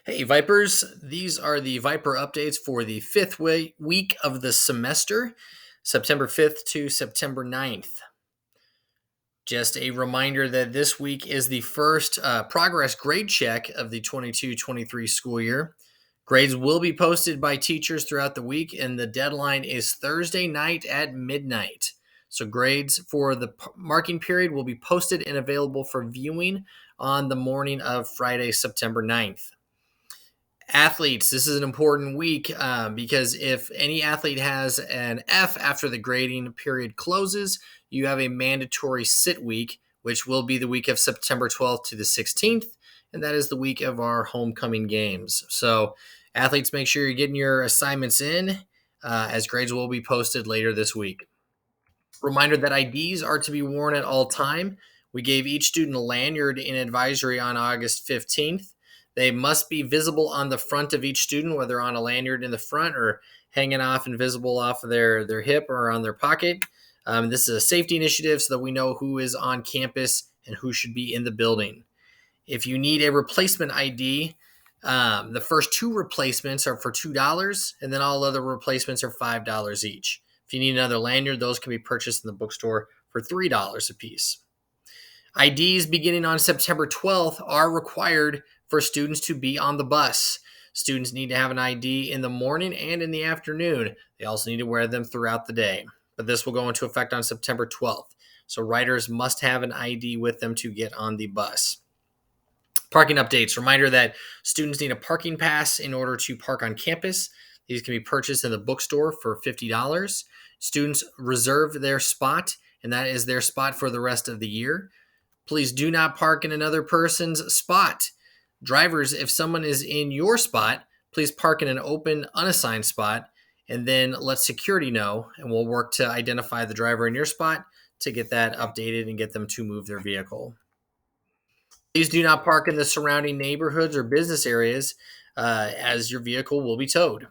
Hey, Vipers. These are the Viper updates for the fifth week of the semester, September 5th to September 9th. Just a reminder that this week is the first progress grade check of the 22-23 school year. Grades will be posted by teachers throughout the week, and the deadline is Thursday night at midnight. So, grades for the marking period will be posted and available for viewing on the morning of Friday, September 9th. Athletes, this is an important week because if any athlete has an F after the grading period closes, you have a mandatory sit week, which will be the week of September 12th to the 16th, and that is the week of our homecoming games. So, athletes, make sure you're getting your assignments in as grades will be posted later this week. Reminder that IDs are to be worn at all time. We gave each student a lanyard in advisory on August 15th. They must be visible on the front of each student, whether on a lanyard in the front or hanging off and visible off of their hip or on their pocket. This is a safety initiative so that we know who is on campus and who should be in the building. If you need a replacement ID, the first two replacements are for $2, and then all other replacements are $5 each. If you need another lanyard, those can be purchased in the bookstore for $3 a piece. IDs beginning on September 12th are required for students to be on the bus. Students need to have an ID in the morning and in the afternoon. They also need to wear them throughout the day. But this will go into effect on September 12th. So riders must have an ID with them to get on the bus. Parking updates. Reminder that students need a parking pass in order to park on campus. These can be purchased in the bookstore for $50. Students reserve their spot, and that is their spot for the rest of the year. Please do not park in another person's spot. Drivers, if someone is in your spot, please park in an open, unassigned spot, and then let security know, and we'll work to identify the driver in your spot to get that updated and get them to move their vehicle. Please do not park in the surrounding neighborhoods or business areas as your vehicle will be towed.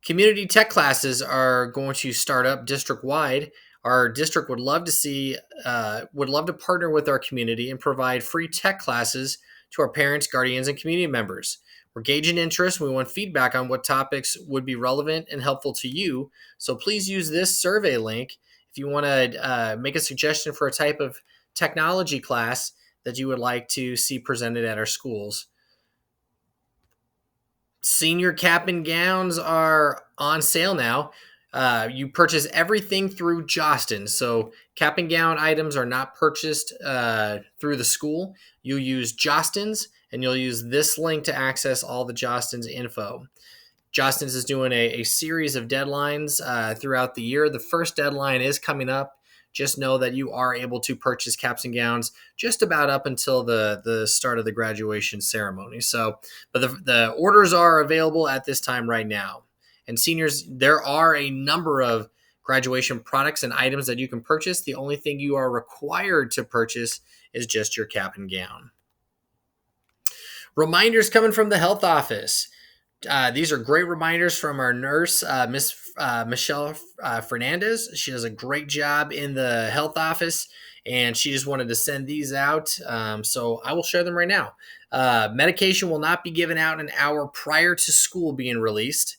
Community tech classes are going to start up district-wide. Our district would love to partner with our community and provide free tech classes to our parents, guardians, and community members. We're gauging interest. We want feedback on what topics would be relevant and helpful to you. So please use this survey link if you want to make a suggestion for a type of technology class that you would like to see presented at our schools. Senior cap and gowns are on sale now. You purchase everything through Jostin. So cap and gown items are not purchased through the school. You use Jostin's, and you'll use this link to access all the Jostin's info. Jostin's is doing a series of deadlines throughout the year. The first deadline is coming up. Just know that you are able to purchase caps and gowns just about up until the start of the graduation ceremony. So, but the orders are available at this time right now. And seniors, there are a number of graduation products and items that you can purchase. The only thing you are required to purchase is just your cap and gown. Reminders coming from the health office. These are great reminders from our nurse, Miss Michelle Fernandez. She does a great job in the health office, and she just wanted to send these out. So I will share them right now. Medication will not be given out an hour prior to school being released.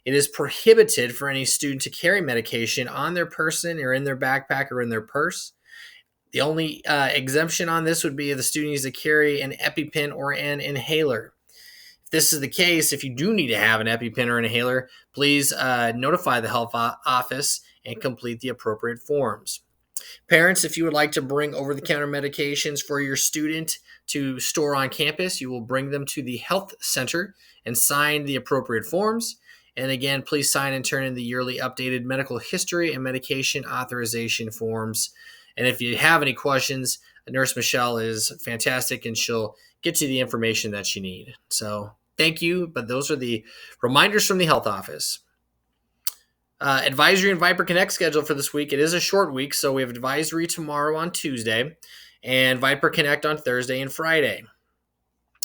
It is prohibited for any student to carry medication on their person or in their backpack or in their purse. The only exemption on this would be if the student needs to carry an EpiPen or an inhaler. If this is the case, if you do need to have an EpiPen or an inhaler, please notify the health office and complete the appropriate forms. Parents, if you would like to bring over-the-counter medications for your student to store on campus, you will bring them to the health center and sign the appropriate forms. And again, please sign and turn in the yearly updated medical history and medication authorization forms. And if you have any questions, Nurse Michelle is fantastic and she'll get you the information that you need. So thank you. But those are the reminders from the health office. Advisory and Viper Connect schedule for this week. It is a short week, so we have advisory tomorrow on Tuesday and Viper Connect on Thursday and Friday.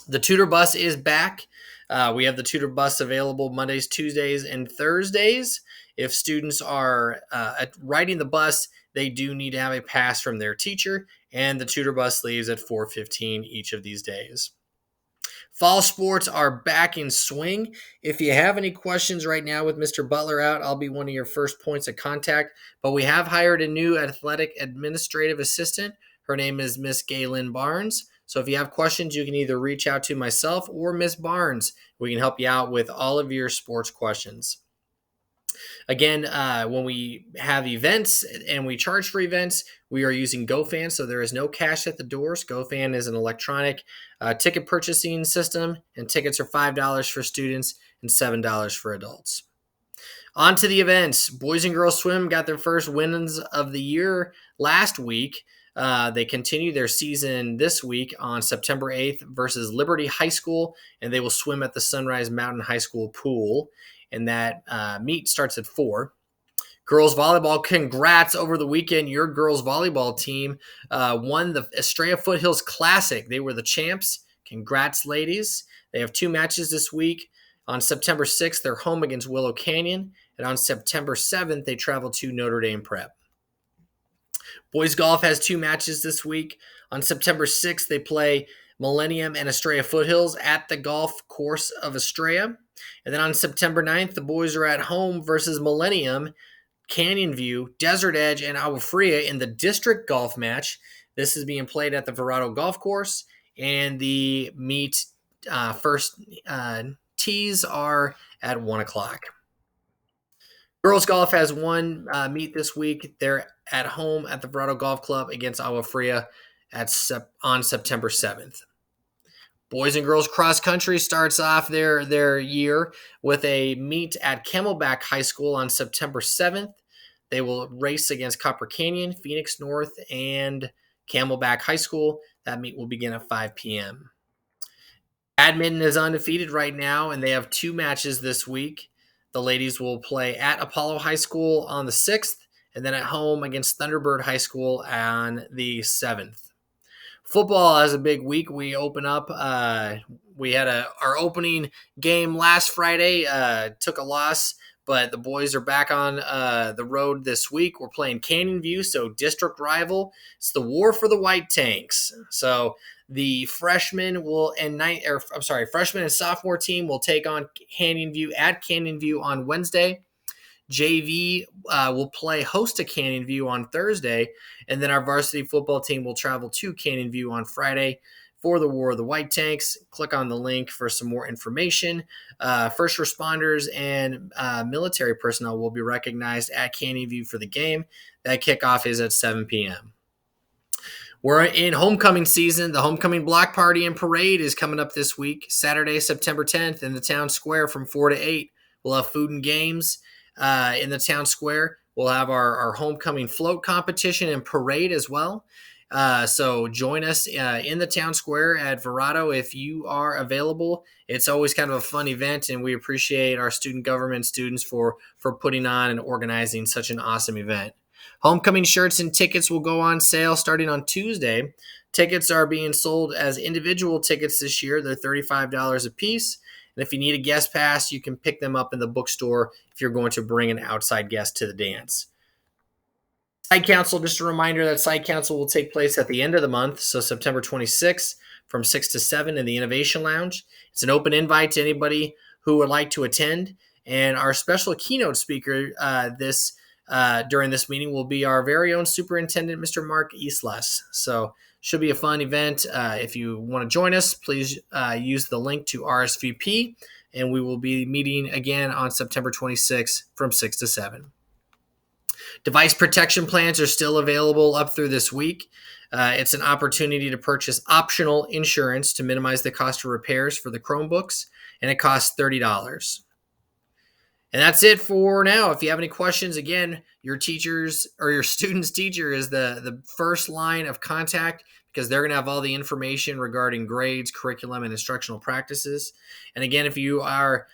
The tutor bus is back. We have the tutor bus available Mondays, Tuesdays, and Thursdays. If students are riding the bus, they do need to have a pass from their teacher, and the tutor bus leaves at 4:15 each of these days. Fall sports are back in swing. If you have any questions right now with Mr. Butler out, I'll be one of your first points of contact. But we have hired a new athletic administrative assistant. Her name is Miss Gaylyn Barnes. So if you have questions, you can either reach out to myself or Miss Barnes. We can help you out with all of your sports questions. Again, when we have events and we charge for events, we are using GoFan, so there is no cash at the doors. GoFan is an electronic ticket purchasing system, and tickets are $5 for students and $7 for adults. On to the events. Boys and girls swim got their first wins of the year last week. They continue their season this week on September 8th versus Liberty High School, and they will swim at the Sunrise Mountain High School pool. And that meet starts at 4. Girls volleyball, congrats over the weekend. Your girls volleyball team won the Estrella Foothills Classic. They were the champs. Congrats, ladies. They have 2 matches this week. On September 6th, they're home against Willow Canyon. And on September 7th, they travel to Notre Dame Prep. Boys golf has 2 matches this week. On September 6th, they play Millennium and Estrella Foothills at the golf course of Estrella. And then on September 9th, the boys are at home versus Millennium, Canyon View, Desert Edge, and Agua Fria in the district golf match. This is being played at the VERRADO golf course, and the meet first tees are at 1 o'clock. Girls golf has 1 meet this week. They're at home at the VERRADO Golf Club against Agua Fria on September 7th. Boys and girls cross country starts off their year with a meet at Camelback High School on September 7th. They will race against Copper Canyon, Phoenix North, and Camelback High School. That meet will begin at 5 p.m. Badminton is undefeated right now, and they have 2 matches this week. The ladies will play at Apollo High School on the 6th, and then at home against Thunderbird High School on the 7th. Football has a big week. We open up. We had our opening game last Friday. Took a loss, but the boys are back on the road this week. We're playing Canyon View, so district rival. It's the war for the White Tanks. So the freshman and sophomore team will take on Canyon View at Canyon View on Wednesday. JV will play host to Canyon View on Thursday, and then our varsity football team will travel to Canyon View on Friday for the War of the White Tanks. Click on the link for some more information. First responders and military personnel will be recognized at Canyon View for the game. That kickoff is at 7 p.m. We're in homecoming season. The homecoming block party and parade is coming up this week, Saturday, September 10th in the town square from 4 to 8. We'll have food and games in the town square. We'll have our homecoming float competition and parade as well. So join us in the town square at VERRADO if you are available. It's always kind of a fun event, and we appreciate our student government students for putting on and organizing such an awesome event. Homecoming shirts and tickets will go on sale starting on Tuesday. Tickets are being sold as individual tickets this year. They're $35 a piece. And if you need a guest pass, you can pick them up in the bookstore if you're going to bring an outside guest to the dance. Site Council, just a reminder that Site Council will take place at the end of the month, so September 26th from 6 to 7 in the Innovation Lounge. It's an open invite to anybody who would like to attend. And our special keynote speaker during this meeting will be our very own superintendent, Mr. Mark Eastles. So should be a fun event. If you want to join us, please use the link to RSVP, and we will be meeting again on September 26th from 6 to 7. Device protection plans are still available up through this week. It's an opportunity to purchase optional insurance to minimize the cost of repairs for the Chromebooks, and it costs $30. And that's it for now. If you have any questions, again, your teachers or your student's teacher is the first line of contact because they're going to have all the information regarding grades, curriculum, and instructional practices. And again, if you are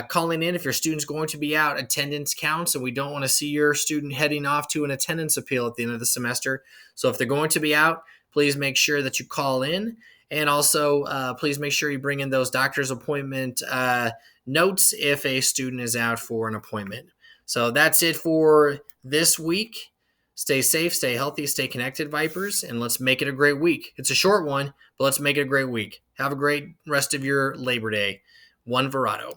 calling in, if your student's going to be out, attendance counts, and we don't want to see your student heading off to an attendance appeal at the end of the semester. So if they're going to be out, please make sure that you call in. And also, please make sure you bring in those doctor's appointment notes if a student is out for an appointment. So that's it for this week. Stay safe, stay healthy, stay connected, Vipers, and let's make it a great week. It's a short one, but let's make it a great week. Have a great rest of your Labor Day. One Verrado.